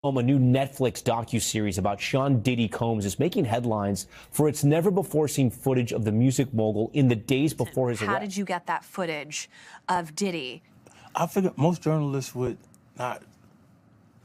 A new Netflix docuseries about Sean Diddy Combs is making headlines for its never-before-seen footage of the music mogul in the days before his arrest. How did you get that footage of Diddy? I figured most journalists would not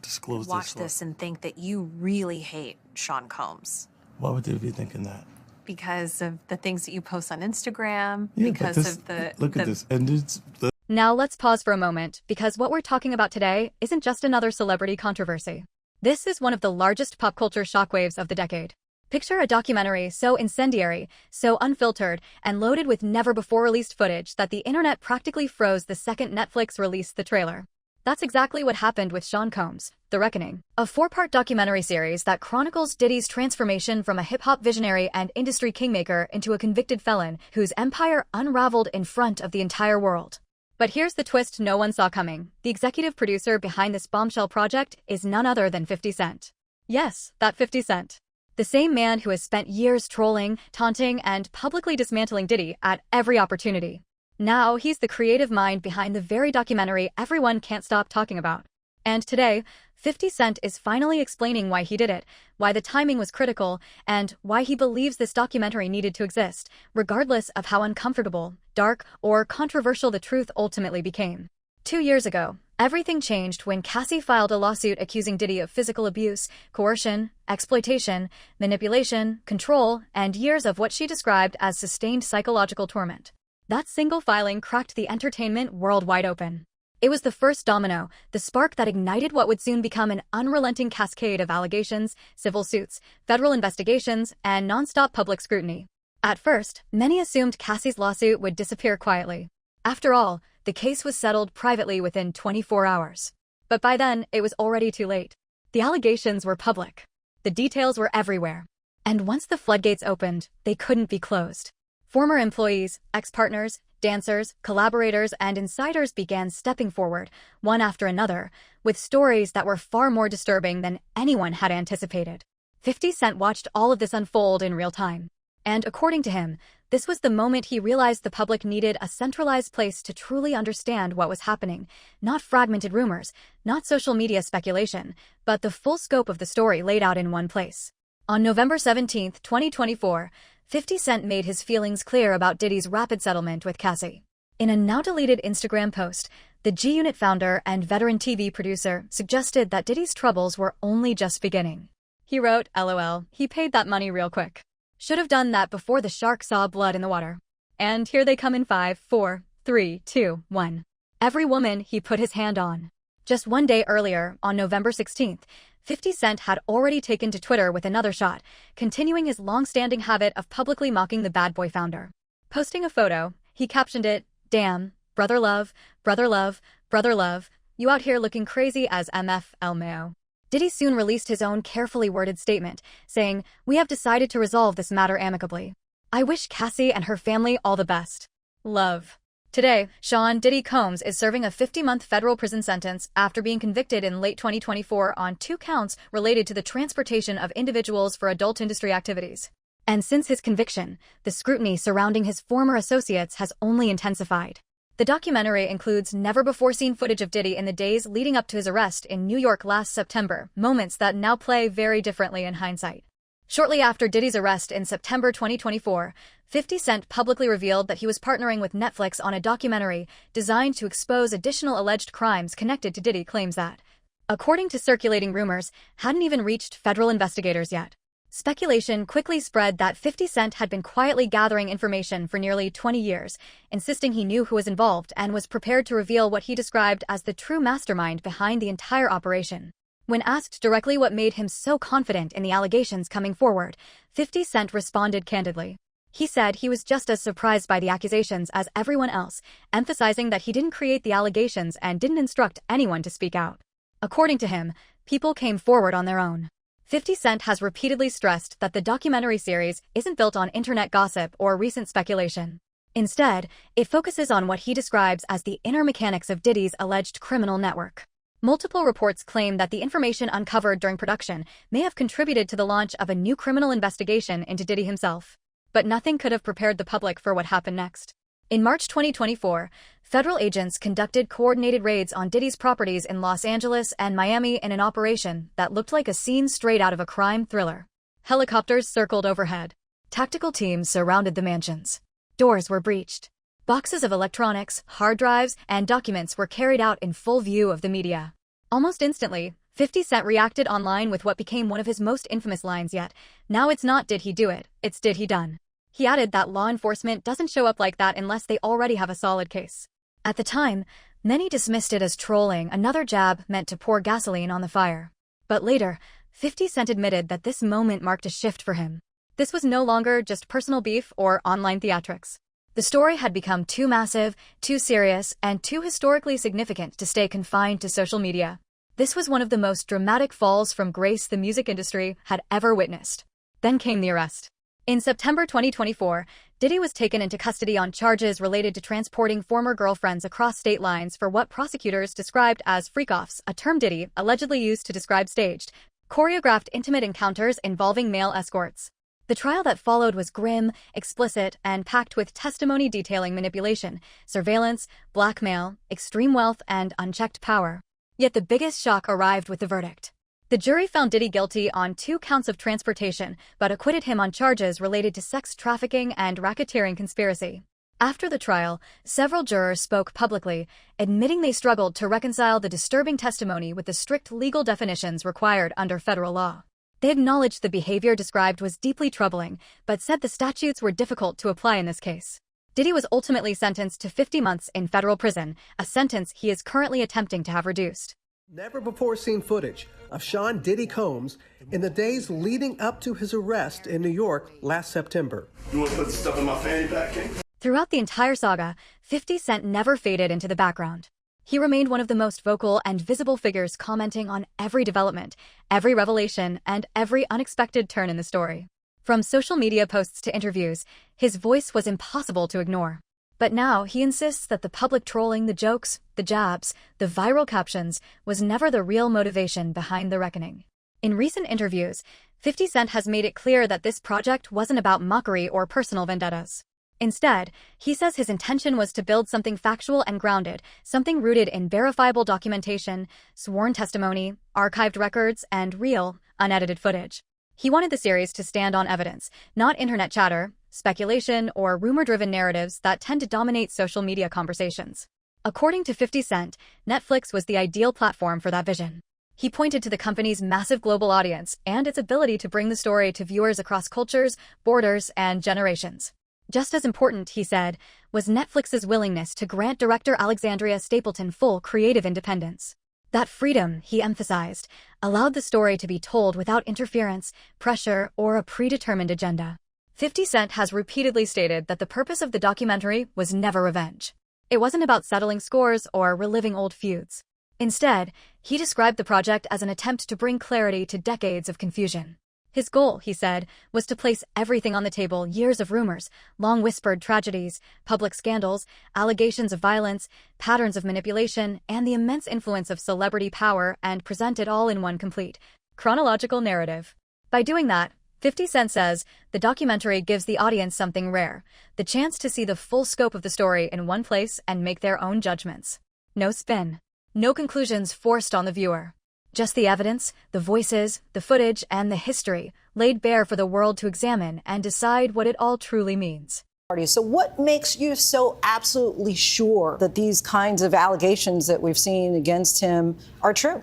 disclose Watch this and think that you really hate Sean Combs. Why would they be thinking that? Because of the things that you post on Instagram, Yeah, because this, of the... Look at this. And it's... Now let's pause for a moment, because what we're talking about today isn't just another celebrity controversy. This is one of the largest pop culture shockwaves of the decade. Picture a documentary so incendiary, so unfiltered, and loaded with never-before-released footage that the internet practically froze the second Netflix released the trailer. That's exactly what happened with Sean Combs, The Reckoning, a 4-part documentary series that chronicles Diddy's transformation from a hip-hop visionary and industry kingmaker into a convicted felon whose empire unraveled in front of the entire world. But here's the twist no one saw coming. The executive producer behind this bombshell project is none other than 50 Cent. Yes, that 50 Cent. The same man who has spent years trolling, taunting, and publicly dismantling Diddy at every opportunity. Now he's the creative mind behind the very documentary everyone can't stop talking about. And today, 50 Cent is finally explaining why he did it, why the timing was critical, and why he believes this documentary needed to exist, regardless of how uncomfortable, dark, or controversial the truth ultimately became. 2 years ago, everything changed when Cassie filed a lawsuit accusing Diddy of physical abuse, coercion, exploitation, manipulation, control, and years of what she described as sustained psychological torment. That single filing cracked the entertainment world wide open. It was the first domino, the spark that ignited what would soon become an unrelenting cascade of allegations, civil suits, federal investigations, and nonstop public scrutiny. At first, many assumed Cassie's lawsuit would disappear quietly. After all, the case was settled privately within 24 hours. But by then, it was already too late. The allegations were public. The details were everywhere. And once the floodgates opened, they couldn't be closed. Former employees, ex-partners, dancers, collaborators, and insiders began stepping forward, one after another, with stories that were far more disturbing than anyone had anticipated. 50 Cent watched all of this unfold in real time. And according to him, this was the moment he realized the public needed a centralized place to truly understand what was happening, not fragmented rumors, not social media speculation, but the full scope of the story laid out in one place. On November 17, 2024, 50 Cent made his feelings clear about Diddy's rapid settlement with Cassie. In a now-deleted Instagram post, the G-Unit founder and veteran TV producer suggested that Diddy's troubles were only just beginning. He wrote, LOL, he paid that money real quick. Should have done that before the shark saw blood in the water. And here they come in 5, 4, 3, 2, 1. Every woman he put his hand on. Just one day earlier, on November 16th, 50 Cent had already taken to Twitter with another shot, continuing his long-standing habit of publicly mocking the bad boy founder. Posting a photo, he captioned it, "Damn, brother love, brother love, brother love, you out here looking crazy as MF LMAO." Diddy soon released his own carefully worded statement, saying, "We have decided to resolve this matter amicably. I wish Cassie and her family all the best. Love." Today, Sean Diddy Combs is serving a 50-month federal prison sentence after being convicted in late 2024 on 2 counts related to the transportation of individuals for adult industry activities. And since his conviction, the scrutiny surrounding his former associates has only intensified. The documentary includes never-before-seen footage of Diddy in the days leading up to his arrest in New York last September, moments that now play very differently in hindsight. Shortly after Diddy's arrest in September 2024, 50 Cent publicly revealed that he was partnering with Netflix on a documentary designed to expose additional alleged crimes connected to Diddy claims that, according to circulating rumors, hadn't even reached federal investigators yet. Speculation quickly spread that 50 Cent had been quietly gathering information for nearly 20 years, insisting he knew who was involved and was prepared to reveal what he described as the true mastermind behind the entire operation. When asked directly what made him so confident in the allegations coming forward, 50 Cent responded candidly. He said he was just as surprised by the accusations as everyone else, emphasizing that he didn't create the allegations and didn't instruct anyone to speak out. According to him, people came forward on their own. 50 Cent has repeatedly stressed that the documentary series isn't built on internet gossip or recent speculation. Instead, it focuses on what he describes as the inner mechanics of Diddy's alleged criminal network. Multiple reports claim that the information uncovered during production may have contributed to the launch of a new criminal investigation into Diddy himself. But nothing could have prepared the public for what happened next. In March 2024, federal agents conducted coordinated raids on Diddy's properties in Los Angeles and Miami in an operation that looked like a scene straight out of a crime thriller. Helicopters circled overhead. Tactical teams surrounded the mansions. Doors were breached. Boxes of electronics, hard drives, and documents were carried out in full view of the media. Almost instantly, 50 Cent reacted online with what became one of his most infamous lines yet. Now it's not did he do it, it's did he done. He added that law enforcement doesn't show up like that unless they already have a solid case. At the time, many dismissed it as trolling, another jab meant to pour gasoline on the fire. But later, 50 Cent admitted that this moment marked a shift for him. This was no longer just personal beef or online theatrics. The story had become too massive, too serious, and too historically significant to stay confined to social media. This was one of the most dramatic falls from grace the music industry had ever witnessed. Then came the arrest. In September 2024, Diddy was taken into custody on charges related to transporting former girlfriends across state lines for what prosecutors described as freak-offs, a term Diddy allegedly used to describe staged, choreographed intimate encounters involving male escorts. The trial that followed was grim, explicit, and packed with testimony detailing manipulation, surveillance, blackmail, extreme wealth, and unchecked power. Yet the biggest shock arrived with the verdict. The jury found Diddy guilty on 2 counts of transportation, but acquitted him on charges related to sex trafficking and racketeering conspiracy. After the trial, several jurors spoke publicly, admitting they struggled to reconcile the disturbing testimony with the strict legal definitions required under federal law. They acknowledged the behavior described was deeply troubling, but said the statutes were difficult to apply in this case. Diddy was ultimately sentenced to 50 months in federal prison, a sentence he is currently attempting to have reduced. Never-before-seen footage of Sean Diddy Combs in the days leading up to his arrest in New York last September. You want to put stuff in my fanny pack, King? Throughout the entire saga, 50 Cent never faded into the background. He remained one of the most vocal and visible figures, commenting on every development, every revelation, and every unexpected turn in the story. From social media posts to interviews, his voice was impossible to ignore. But now he insists that the public trolling, the jokes, the jabs, the viral captions was never the real motivation behind the reckoning. In recent interviews, 50 Cent has made it clear that this project wasn't about mockery or personal vendettas. Instead, he says his intention was to build something factual and grounded, something rooted in verifiable documentation, sworn testimony, archived records, and real, unedited footage. He wanted the series to stand on evidence, not internet chatter, speculation, or rumor-driven narratives that tend to dominate social media conversations. According to 50 Cent, Netflix was the ideal platform for that vision. He pointed to the company's massive global audience and its ability to bring the story to viewers across cultures, borders, and generations. Just as important, he said, was Netflix's willingness to grant director Alexandria Stapleton full creative independence. That freedom, he emphasized, allowed the story to be told without interference, pressure, or a predetermined agenda. 50 Cent has repeatedly stated that the purpose of the documentary was never revenge. It wasn't about settling scores or reliving old feuds. Instead, he described the project as an attempt to bring clarity to decades of confusion. His goal, he said, was to place everything on the table: years of rumors, long-whispered tragedies, public scandals, allegations of violence, patterns of manipulation, and the immense influence of celebrity power, and present it all in one complete, chronological narrative. By doing that, 50 Cent says, the documentary gives the audience something rare: the chance to see the full scope of the story in one place and make their own judgments. No spin. No conclusions forced on the viewer. Just the evidence, the voices, the footage, and the history laid bare for the world to examine and decide what it all truly means. So what makes you so absolutely sure that these kinds of allegations that we've seen against him are true?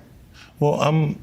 Well, I'm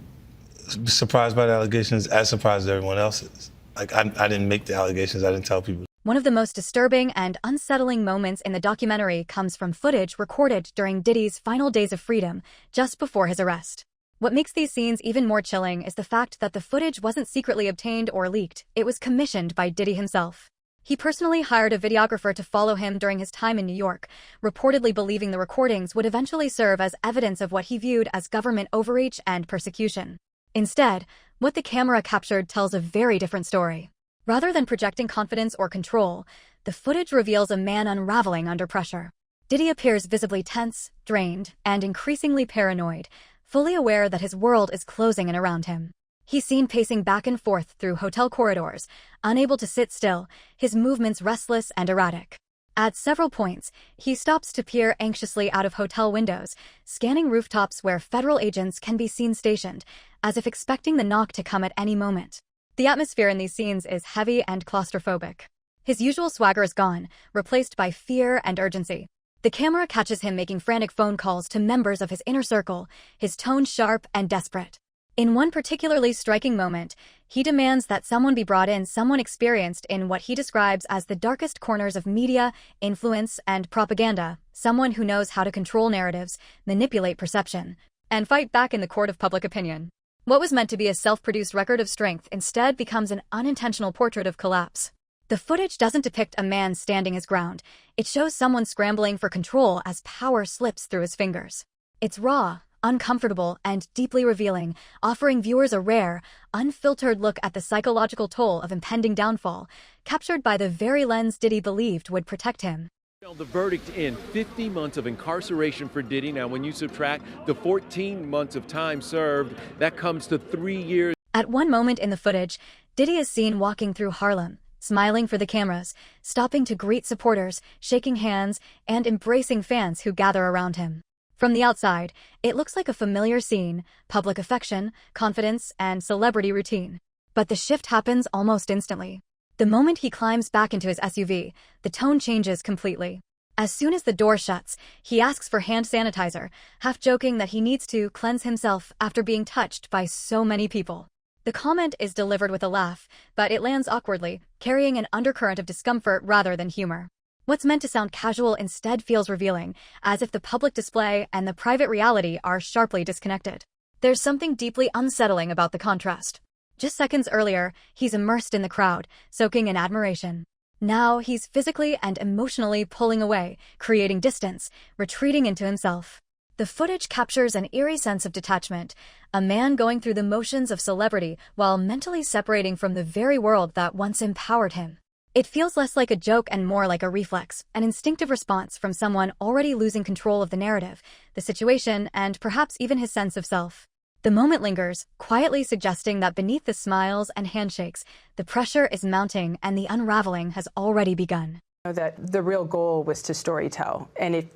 surprised by the allegations, as surprised as everyone else is. Like, I didn't make the allegations, I didn't tell people. One of the most disturbing and unsettling moments in the documentary comes from footage recorded during Diddy's final days of freedom, just before his arrest. What makes these scenes even more chilling is the fact that the footage wasn't secretly obtained or leaked. It was commissioned by Diddy himself. He personally hired a videographer to follow him during his time in New York, reportedly believing the recordings would eventually serve as evidence of what he viewed as government overreach and persecution. Instead, what the camera captured tells a very different story. Rather than projecting confidence or control, the footage reveals a man unraveling under pressure. Diddy appears visibly tense, drained, and increasingly paranoid, fully aware that his world is closing in around him. He's seen pacing back and forth through hotel corridors, unable to sit still, his movements restless and erratic. At several points, he stops to peer anxiously out of hotel windows, scanning rooftops where federal agents can be seen stationed, as if expecting the knock to come at any moment. The atmosphere in these scenes is heavy and claustrophobic. His usual swagger is gone, replaced by fear and urgency. The camera catches him making frantic phone calls to members of his inner circle, his tone sharp and desperate. In one particularly striking moment, he demands that someone be brought in, someone experienced in what he describes as the darkest corners of media, influence, and propaganda, someone who knows how to control narratives, manipulate perception, and fight back in the court of public opinion. What was meant to be a self-produced record of strength instead becomes an unintentional portrait of collapse. The footage doesn't depict a man standing his ground. It shows someone scrambling for control as power slips through his fingers. It's raw, uncomfortable, and deeply revealing, offering viewers a rare, unfiltered look at the psychological toll of impending downfall, captured by the very lens Diddy believed would protect him. The verdict in 50 months of incarceration for Diddy. Now, when you subtract the 14 months of time served, that comes to 3 years. At one moment in the footage, Diddy is seen walking through Harlem, smiling for the cameras, stopping to greet supporters, shaking hands, and embracing fans who gather around him. From the outside, it looks like a familiar scene, public affection, confidence, and celebrity routine. But the shift happens almost instantly. The moment he climbs back into his SUV, the tone changes completely. As soon as the door shuts, he asks for hand sanitizer, half joking that he needs to cleanse himself after being touched by so many people. The comment is delivered with a laugh, but it lands awkwardly, carrying an undercurrent of discomfort rather than humor. What's meant to sound casual instead feels revealing, as if the public display and the private reality are sharply disconnected. There's something deeply unsettling about the contrast. Just seconds earlier, he's immersed in the crowd, soaking in admiration. Now he's physically and emotionally pulling away, creating distance, retreating into himself. The footage captures an eerie sense of detachment, a man going through the motions of celebrity while mentally separating from the very world that once empowered him. It feels less like a joke and more like a reflex, an instinctive response from someone already losing control of the narrative, the situation, and perhaps even his sense of self. The moment lingers, quietly suggesting that beneath the smiles and handshakes, the pressure is mounting and the unraveling has already begun. That the real goal was to storytell, and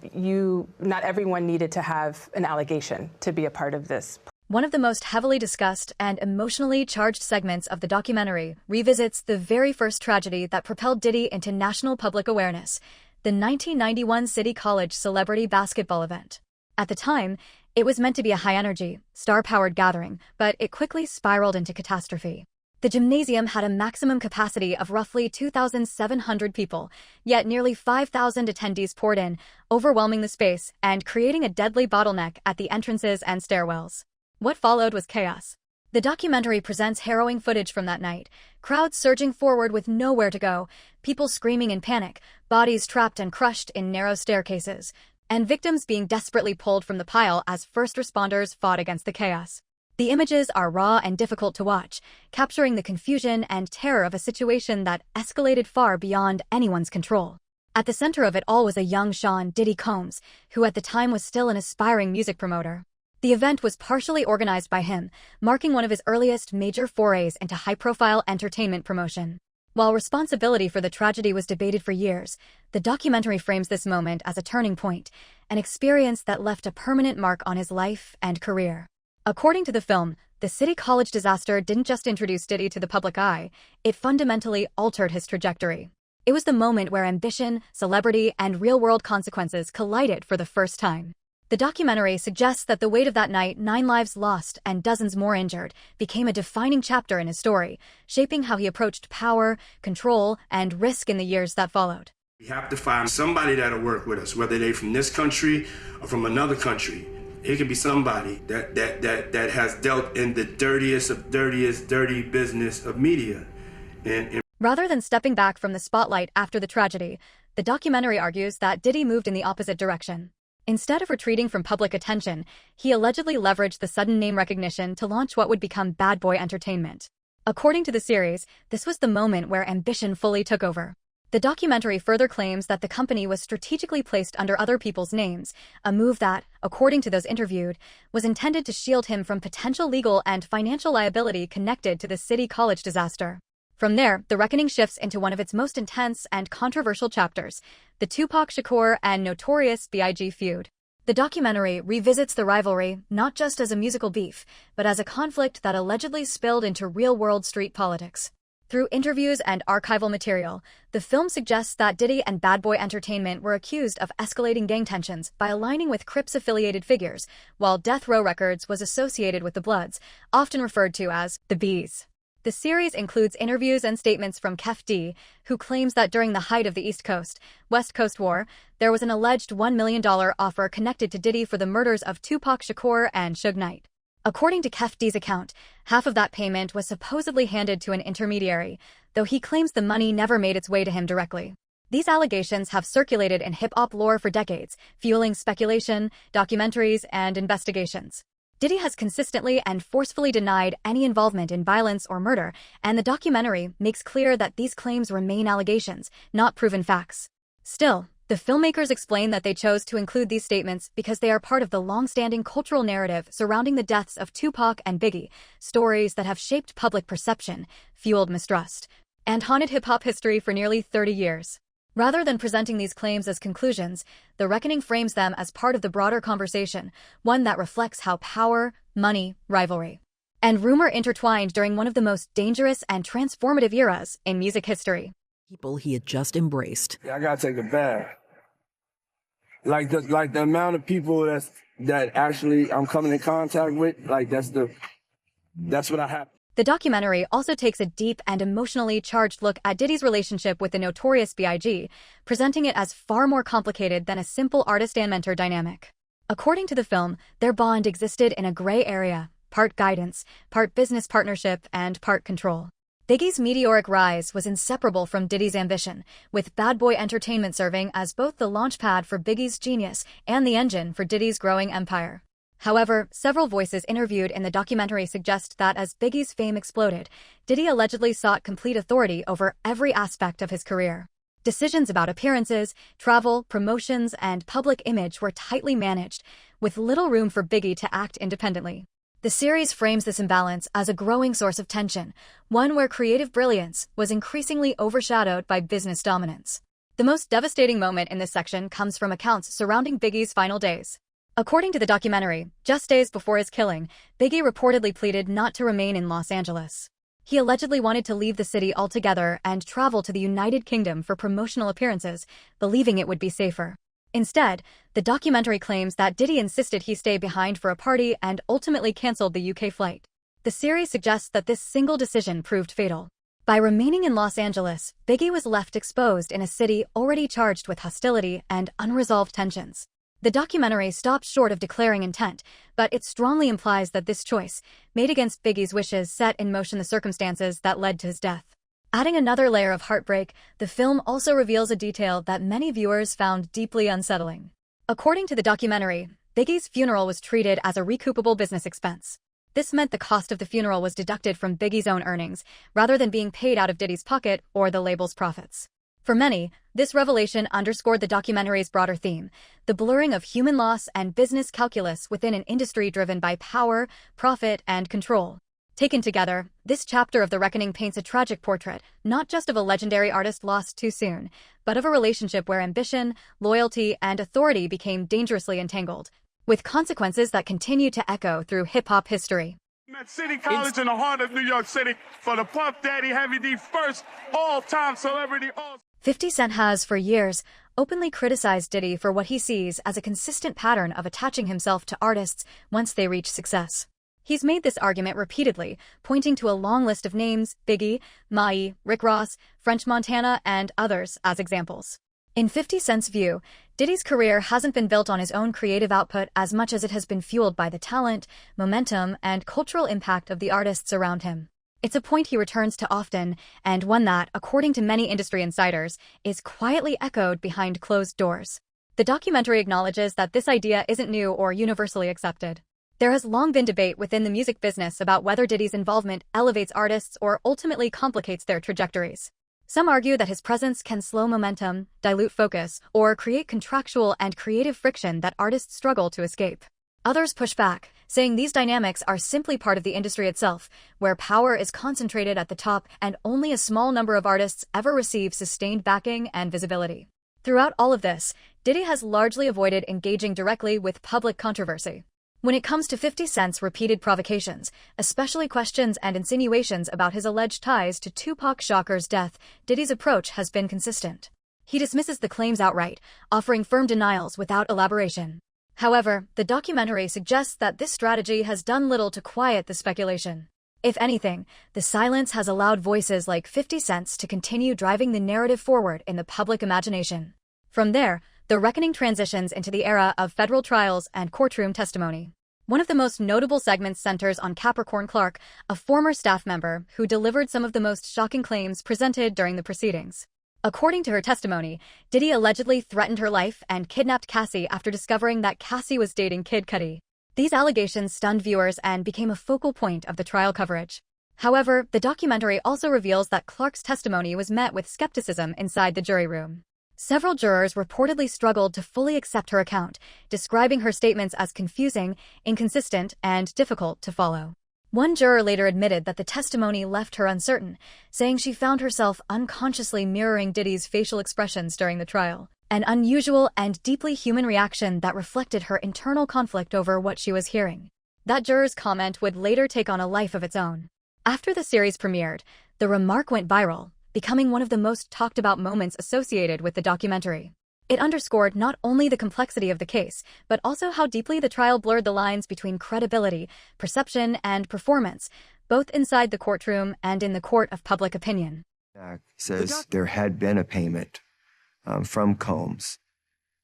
not everyone needed to have an allegation to be a part of this. One of the most heavily discussed and emotionally charged segments of the documentary revisits the very first tragedy that propelled Diddy into national public awareness, the 1991 City College celebrity basketball event. At the time, it was meant to be a high-energy, star-powered gathering, but it quickly spiraled into catastrophe. The gymnasium had a maximum capacity of roughly 2,700 people, yet nearly 5,000 attendees poured in, overwhelming the space and creating a deadly bottleneck at the entrances and stairwells. What followed was chaos. The documentary presents harrowing footage from that night, crowds surging forward with nowhere to go, people screaming in panic, bodies trapped and crushed in narrow staircases, and victims being desperately pulled from the pile as first responders fought against the chaos. The images are raw and difficult to watch, capturing the confusion and terror of a situation that escalated far beyond anyone's control. At the center of it all was a young Sean Diddy Combs, who at the time was still an aspiring music promoter. The event was partially organized by him, marking one of his earliest major forays into high-profile entertainment promotion. While responsibility for the tragedy was debated for years, the documentary frames this moment as a turning point, an experience that left a permanent mark on his life and career. According to the film, the City College disaster didn't just introduce Diddy to the public eye, it fundamentally altered his trajectory. It was the moment where ambition, celebrity, and real-world consequences collided for the first time. The documentary suggests that the weight of that night, 9 lives lost and dozens more injured, became a defining chapter in his story, shaping how he approached power, control, and risk in the years that followed. We have to find somebody that'll work with us, whether they're from this country or from another country. It can be somebody that has dealt in the dirtiest of dirty business of media. Rather than stepping back from the spotlight after the tragedy, the documentary argues that Diddy moved in the opposite direction. Instead of retreating from public attention, he allegedly leveraged the sudden name recognition to launch what would become Bad Boy Entertainment. According to the series, this was the moment where ambition fully took over. The documentary further claims that the company was strategically placed under other people's names, a move that, according to those interviewed, was intended to shield him from potential legal and financial liability connected to the City College disaster. From there, the reckoning shifts into one of its most intense and controversial chapters, the Tupac Shakur and Notorious B.I.G. feud. The documentary revisits the rivalry not just as a musical beef, but as a conflict that allegedly spilled into real-world street politics. Through interviews and archival material, the film suggests that Diddy and Bad Boy Entertainment were accused of escalating gang tensions by aligning with Crips-affiliated figures, while Death Row Records was associated with the Bloods, often referred to as the B's. The series includes interviews and statements from Kef D, who claims that during the height of the East Coast-West Coast War, there was an alleged $1 million offer connected to Diddy for the murders of Tupac Shakur and Suge Knight. According to Kef D's account, half of that payment was supposedly handed to an intermediary, though he claims the money never made its way to him directly. These allegations have circulated in hip-hop lore for decades, fueling speculation, documentaries, and investigations. Diddy has consistently and forcefully denied any involvement in violence or murder, and the documentary makes clear that these claims remain allegations, not proven facts. Still, the filmmakers explain that they chose to include these statements because they are part of the long-standing cultural narrative surrounding the deaths of Tupac and Biggie, stories that have shaped public perception, fueled mistrust, and haunted hip-hop history for nearly 30 years. Rather than presenting these claims as conclusions, The Reckoning frames them as part of the broader conversation, one that reflects how power, money, rivalry, and rumor intertwined during one of the most dangerous and transformative eras in music history. People he had just embraced. I gotta take a bath. Like the amount of people that actually I'm coming in contact with, like that's what I have. The documentary also takes a deep and emotionally charged look at Diddy's relationship with the Notorious B.I.G., presenting it as far more complicated than a simple artist and mentor dynamic. According to the film, their bond existed in a gray area, part guidance, part business partnership, and part control. Biggie's meteoric rise was inseparable from Diddy's ambition, with Bad Boy Entertainment serving as both the launchpad for Biggie's genius and the engine for Diddy's growing empire. However, several voices interviewed in the documentary suggest that as Biggie's fame exploded, Diddy allegedly sought complete authority over every aspect of his career. Decisions about appearances, travel, promotions, and public image were tightly managed, with little room for Biggie to act independently. The series frames this imbalance as a growing source of tension, one where creative brilliance was increasingly overshadowed by business dominance. The most devastating moment in this section comes from accounts surrounding Biggie's final days. According to the documentary, just days before his killing, Biggie reportedly pleaded not to remain in Los Angeles. He allegedly wanted to leave the city altogether and travel to the United Kingdom for promotional appearances, believing it would be safer. Instead, the documentary claims that Diddy insisted he stay behind for a party and ultimately canceled the UK flight. The series suggests that this single decision proved fatal. By remaining in Los Angeles, Biggie was left exposed in a city already charged with hostility and unresolved tensions. The documentary stops short of declaring intent, but it strongly implies that this choice, made against Biggie's wishes, set in motion the circumstances that led to his death. Adding another layer of heartbreak, the film also reveals a detail that many viewers found deeply unsettling. According to the documentary, Biggie's funeral was treated as a recoupable business expense. This meant the cost of the funeral was deducted from Biggie's own earnings, rather than being paid out of Diddy's pocket or the label's profits. For many, this revelation underscored the documentary's broader theme, the blurring of human loss and business calculus within an industry driven by power, profit, and control. Taken together, this chapter of The Reckoning paints a tragic portrait, not just of a legendary artist lost too soon, but of a relationship where ambition, loyalty, and authority became dangerously entangled, with consequences that continue to echo through hip-hop history. At City College in the heart of New York City for the Puff Daddy Heavy D first all-time celebrity. 50 Cent has, for years, openly criticized Diddy for what he sees as a consistent pattern of attaching himself to artists once they reach success. He's made this argument repeatedly, pointing to a long list of names, Biggie, Mai, Rick Ross, French Montana, and others as examples. In 50 Cent's view, Diddy's career hasn't been built on his own creative output as much as it has been fueled by the talent, momentum, and cultural impact of the artists around him. It's a point he returns to often, and one that, according to many industry insiders, is quietly echoed behind closed doors. The documentary acknowledges that this idea isn't new or universally accepted. There has long been debate within the music business about whether Diddy's involvement elevates artists or ultimately complicates their trajectories. Some argue that his presence can slow momentum, dilute focus, or create contractual and creative friction that artists struggle to escape. Others push back, saying these dynamics are simply part of the industry itself, where power is concentrated at the top and only a small number of artists ever receive sustained backing and visibility. Throughout all of this, Diddy has largely avoided engaging directly with public controversy. When it comes to 50 Cent's repeated provocations, especially questions and insinuations about his alleged ties to Tupac Shakur's death, Diddy's approach has been consistent. He dismisses the claims outright, offering firm denials without elaboration. However, the documentary suggests that this strategy has done little to quiet the speculation. If anything, the silence has allowed voices like 50 Cent's to continue driving the narrative forward in the public imagination. From there, the reckoning transitions into the era of federal trials and courtroom testimony. One of the most notable segments centers on Capricorn Clark, a former staff member who delivered some of the most shocking claims presented during the proceedings. According to her testimony, Diddy allegedly threatened her life and kidnapped Cassie after discovering that Cassie was dating Kid Cudi. These allegations stunned viewers and became a focal point of the trial coverage. However, the documentary also reveals that Clark's testimony was met with skepticism inside the jury room. Several jurors reportedly struggled to fully accept her account, describing her statements as confusing, inconsistent, and difficult to follow. One juror later admitted that the testimony left her uncertain, saying she found herself unconsciously mirroring Diddy's facial expressions during the trial, an unusual and deeply human reaction that reflected her internal conflict over what she was hearing. That juror's comment would later take on a life of its own. After the series premiered, the remark went viral, becoming one of the most talked about moments associated with the documentary. It underscored not only the complexity of the case, but also how deeply the trial blurred the lines between credibility, perception, and performance, both inside the courtroom and in the court of public opinion. Says there had been a payment from Combs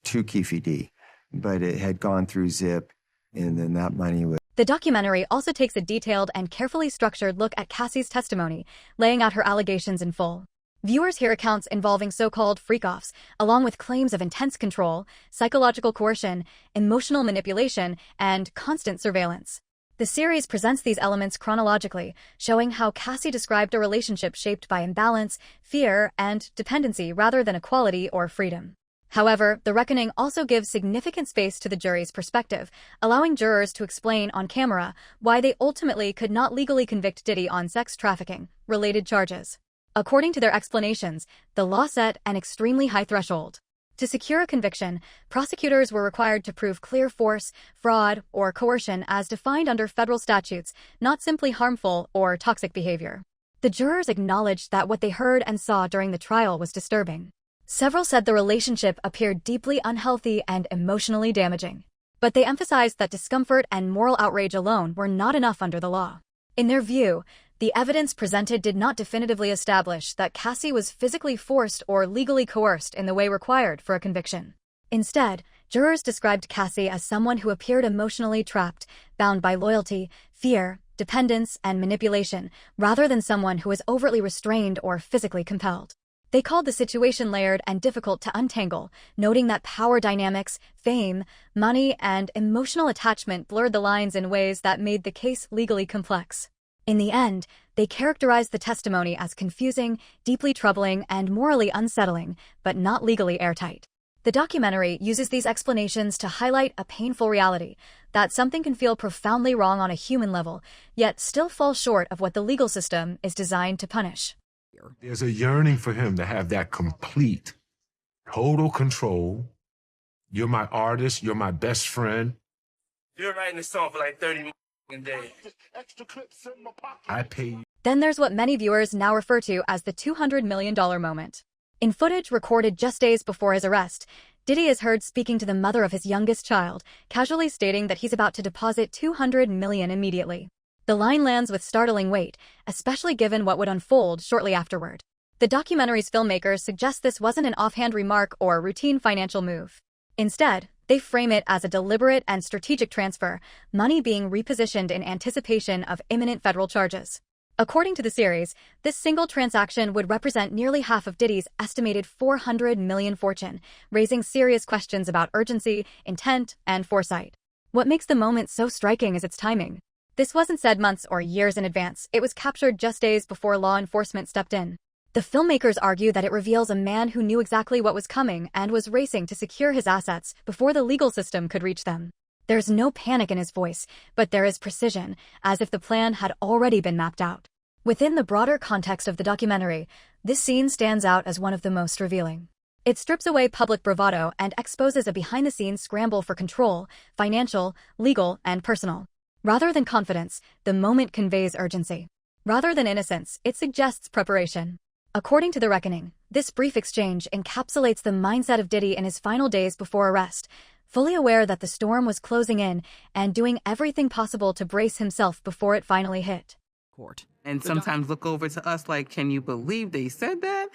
to Keefe D, but it had gone through Zip, and then that money was... The documentary also takes a detailed and carefully structured look at Cassie's testimony, laying out her allegations in full. Viewers hear accounts involving so-called freak-offs, along with claims of intense control, psychological coercion, emotional manipulation, and constant surveillance. The series presents these elements chronologically, showing how Cassie described a relationship shaped by imbalance, fear, and dependency rather than equality or freedom. However, The Reckoning also gives significant space to the jury's perspective, allowing jurors to explain on camera why they ultimately could not legally convict Diddy on sex trafficking-related charges. According to their explanations, the law set an extremely high threshold. To secure a conviction, prosecutors were required to prove clear force, fraud, or coercion as defined under federal statutes, not simply harmful or toxic behavior. The jurors acknowledged that what they heard and saw during the trial was disturbing. Several said the relationship appeared deeply unhealthy and emotionally damaging. But they emphasized that discomfort and moral outrage alone were not enough under the law. In their view, the evidence presented did not definitively establish that Cassie was physically forced or legally coerced in the way required for a conviction. Instead, jurors described Cassie as someone who appeared emotionally trapped, bound by loyalty, fear, dependence, and manipulation, rather than someone who was overtly restrained or physically compelled. They called the situation layered and difficult to untangle, noting that power dynamics, fame, money, and emotional attachment blurred the lines in ways that made the case legally complex. In the end, they characterized the testimony as confusing, deeply troubling, and morally unsettling, but not legally airtight. The documentary uses these explanations to highlight a painful reality, that something can feel profoundly wrong on a human level, yet still fall short of what the legal system is designed to punish. There's a yearning for him to have that complete, total control. You're my artist, you're my best friend. You're writing this song for like 30 days. I pay you. Then there's what many viewers now refer to as the $200 million moment. In footage recorded just days before his arrest, Diddy is heard speaking to the mother of his youngest child, casually stating that he's about to deposit $200 million immediately. The line lands with startling weight, especially given what would unfold shortly afterward. The documentary's filmmakers suggest this wasn't an offhand remark or routine financial move. Instead, they frame it as a deliberate and strategic transfer, money being repositioned in anticipation of imminent federal charges. According to the series, this single transaction would represent nearly half of Diddy's estimated $400 million fortune, raising serious questions about urgency, intent, and foresight. What makes the moment so striking is its timing. This wasn't said months or years in advance, it was captured just days before law enforcement stepped in. The filmmakers argue that it reveals a man who knew exactly what was coming and was racing to secure his assets before the legal system could reach them. There's no panic in his voice, but there is precision, as if the plan had already been mapped out. Within the broader context of the documentary, this scene stands out as one of the most revealing. It strips away public bravado and exposes a behind-the-scenes scramble for control, financial, legal, and personal. Rather than confidence, the moment conveys urgency. Rather than innocence, it suggests preparation. According to The Reckoning, this brief exchange encapsulates the mindset of Diddy in his final days before arrest, fully aware that the storm was closing in and doing everything possible to brace himself before it finally hit. And sometimes look over to us like, can you believe they said that?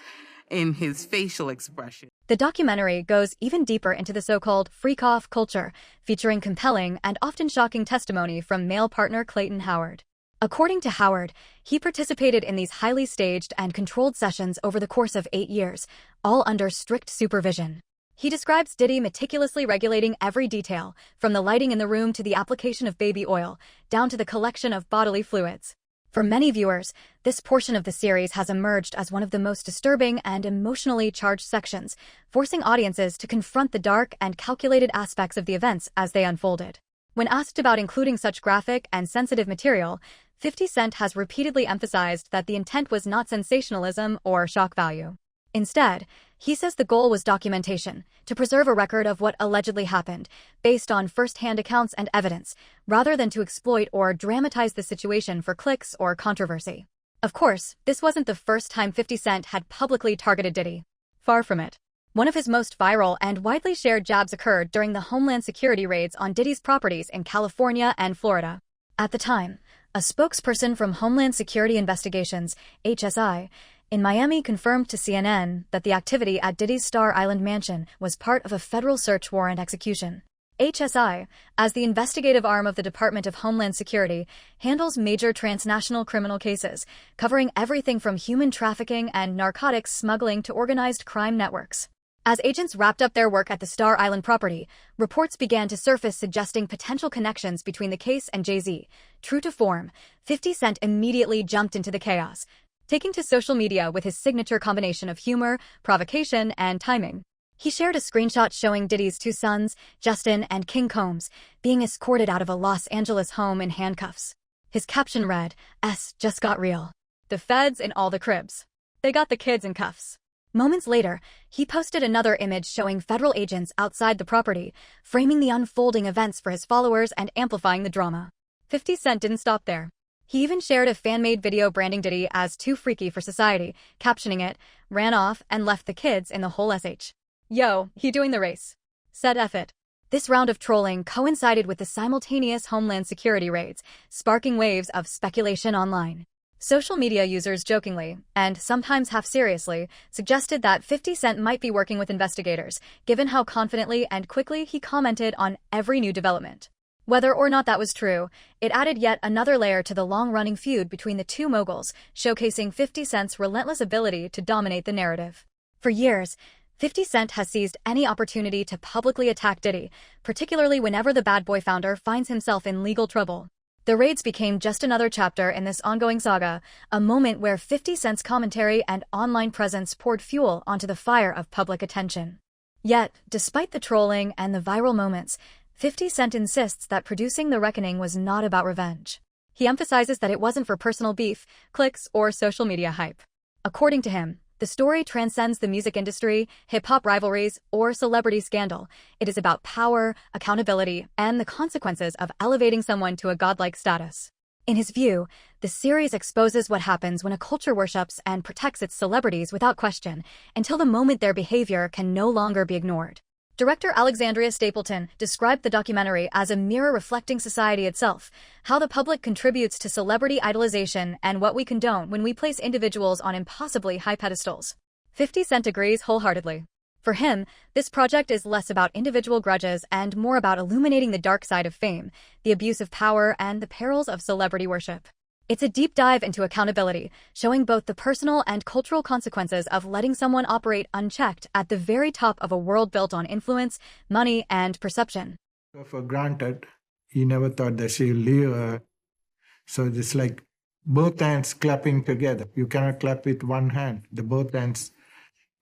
In his facial expression. The documentary goes even deeper into the so-called freak-off culture, featuring compelling and often shocking testimony from male partner Clayton Howard. According to Howard, he participated in these highly staged and controlled sessions over the course of 8 years, all under strict supervision. He describes Diddy meticulously regulating every detail, from the lighting in the room to the application of baby oil, down to the collection of bodily fluids. For many viewers, this portion of the series has emerged as one of the most disturbing and emotionally charged sections, forcing audiences to confront the dark and calculated aspects of the events as they unfolded. When asked about including such graphic and sensitive material, 50 Cent has repeatedly emphasized that the intent was not sensationalism or shock value. Instead, he says the goal was documentation, to preserve a record of what allegedly happened, based on first-hand accounts and evidence, rather than to exploit or dramatize the situation for clicks or controversy. Of course, this wasn't the first time 50 Cent had publicly targeted Diddy. Far from it. One of his most viral and widely shared jabs occurred during the Homeland Security raids on Diddy's properties in California and Florida. At the time, a spokesperson from Homeland Security Investigations, HSI, in Miami confirmed to CNN that the activity at Diddy's Star Island mansion was part of a federal search warrant execution. HSI, as the investigative arm of the Department of Homeland Security, handles major transnational criminal cases, covering everything from human trafficking and narcotics smuggling to organized crime networks. As agents wrapped up their work at the Star Island property, reports began to surface suggesting potential connections between the case and Jay-Z. True to form, 50 Cent immediately jumped into the chaos, taking to social media with his signature combination of humor, provocation, and timing. He shared a screenshot showing Diddy's 2 sons, Justin and King Combs, being escorted out of a Los Angeles home in handcuffs. His caption read, "S just got real. The feds in all the cribs. They got the kids in cuffs." Moments later, he posted another image showing federal agents outside the property, framing the unfolding events for his followers and amplifying the drama. 50 Cent didn't stop there. He even shared a fan-made video branding Diddy as too freaky for society, captioning it, "Ran off and left the kids in the whole SH. Yo, he doing the race. Said F it." This round of trolling coincided with the simultaneous Homeland Security raids, sparking waves of speculation online. Social media users jokingly, and sometimes half-seriously, suggested that 50 Cent might be working with investigators, given how confidently and quickly he commented on every new development. Whether or not that was true, it added yet another layer to the long-running feud between the two moguls, showcasing 50 Cent's relentless ability to dominate the narrative. For years, 50 Cent has seized any opportunity to publicly attack Diddy, particularly whenever the bad boy founder finds himself in legal trouble. The raids became just another chapter in this ongoing saga, a moment where 50 Cent's commentary and online presence poured fuel onto the fire of public attention. Yet, despite the trolling and the viral moments, 50 Cent insists that producing The Reckoning was not about revenge. He emphasizes that it wasn't for personal beef, clicks, or social media hype. According to him, the story transcends the music industry, hip-hop rivalries, or celebrity scandal. It is about power, accountability, and the consequences of elevating someone to a godlike status. In his view, the series exposes what happens when a culture worships and protects its celebrities without question, until the moment their behavior can no longer be ignored. Director Alexandria Stapleton described the documentary as a mirror reflecting society itself, how the public contributes to celebrity idolization and what we condone when we place individuals on impossibly high pedestals. 50 Cent agrees wholeheartedly. For him, this project is less about individual grudges and more about illuminating the dark side of fame, the abuse of power, and the perils of celebrity worship. It's a deep dive into accountability, showing both the personal and cultural consequences of letting someone operate unchecked at the very top of a world built on influence, money, and perception. For granted, he never thought that she'll leave her. So it's like both hands clapping together. You cannot clap with one hand. The both hands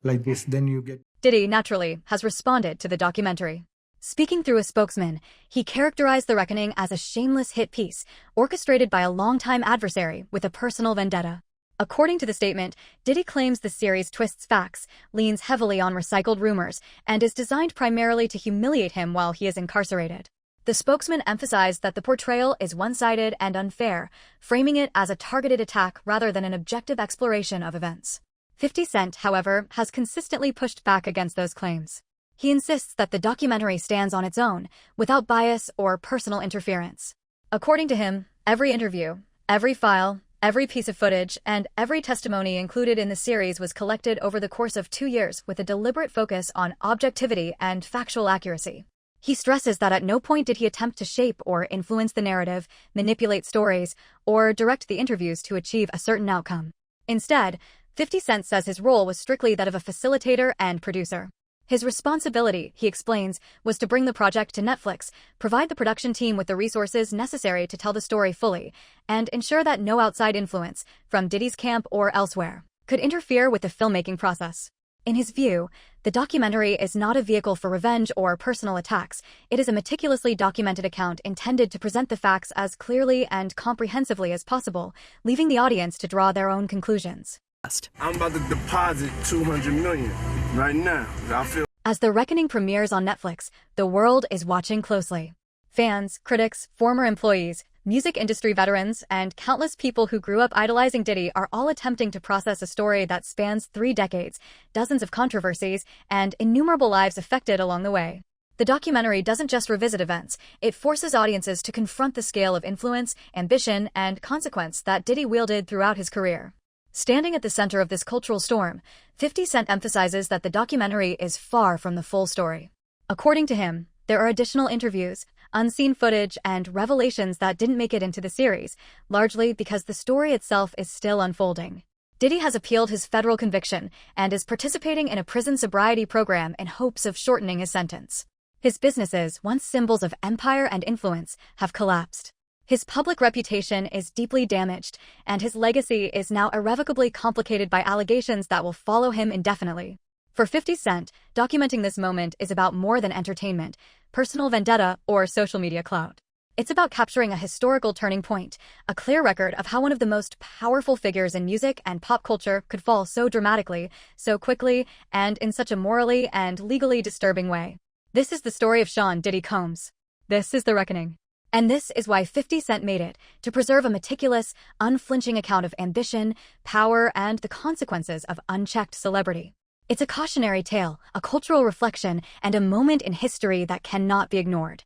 like this, then you get... Diddy, naturally, has responded to the documentary. Speaking through a spokesman, he characterized The Reckoning as a shameless hit piece, orchestrated by a longtime adversary with a personal vendetta. According to the statement, Diddy claims the series twists facts, leans heavily on recycled rumors, and is designed primarily to humiliate him while he is incarcerated. The spokesman emphasized that the portrayal is one-sided and unfair, framing it as a targeted attack rather than an objective exploration of events. 50 Cent, however, has consistently pushed back against those claims. He insists that the documentary stands on its own, without bias or personal interference. According to him, every interview, every file, every piece of footage, and every testimony included in the series was collected over the course of 2 years with a deliberate focus on objectivity and factual accuracy. He stresses that at no point did he attempt to shape or influence the narrative, manipulate stories, or direct the interviews to achieve a certain outcome. Instead, 50 Cent says his role was strictly that of a facilitator and producer. His responsibility, he explains, was to bring the project to Netflix, provide the production team with the resources necessary to tell the story fully, and ensure that no outside influence, from Diddy's camp or elsewhere, could interfere with the filmmaking process. In his view, the documentary is not a vehicle for revenge or personal attacks. It is a meticulously documented account intended to present the facts as clearly and comprehensively as possible, leaving the audience to draw their own conclusions. I'm about to deposit $200 million right now. As The Reckoning premieres on Netflix, the world is watching closely. Fans, critics, former employees, music industry veterans, and countless people who grew up idolizing Diddy are all attempting to process a story that spans 3 decades, dozens of controversies, and innumerable lives affected along the way. The documentary doesn't just revisit events, it forces audiences to confront the scale of influence, ambition, and consequence that Diddy wielded throughout his career. Standing at the center of this cultural storm, 50 Cent emphasizes that the documentary is far from the full story. According to him, there are additional interviews, unseen footage, and revelations that didn't make it into the series, largely because the story itself is still unfolding. Diddy has appealed his federal conviction and is participating in a prison sobriety program in hopes of shortening his sentence. His businesses, once symbols of empire and influence, have collapsed. His public reputation is deeply damaged, and his legacy is now irrevocably complicated by allegations that will follow him indefinitely. For 50 Cent, documenting this moment is about more than entertainment, personal vendetta, or social media clout. It's about capturing a historical turning point, a clear record of how one of the most powerful figures in music and pop culture could fall so dramatically, so quickly, and in such a morally and legally disturbing way. This is the story of Sean Diddy Combs. This is The Reckoning. And this is why 50 Cent made it, to preserve a meticulous, unflinching account of ambition, power, and the consequences of unchecked celebrity. It's a cautionary tale, a cultural reflection, and a moment in history that cannot be ignored.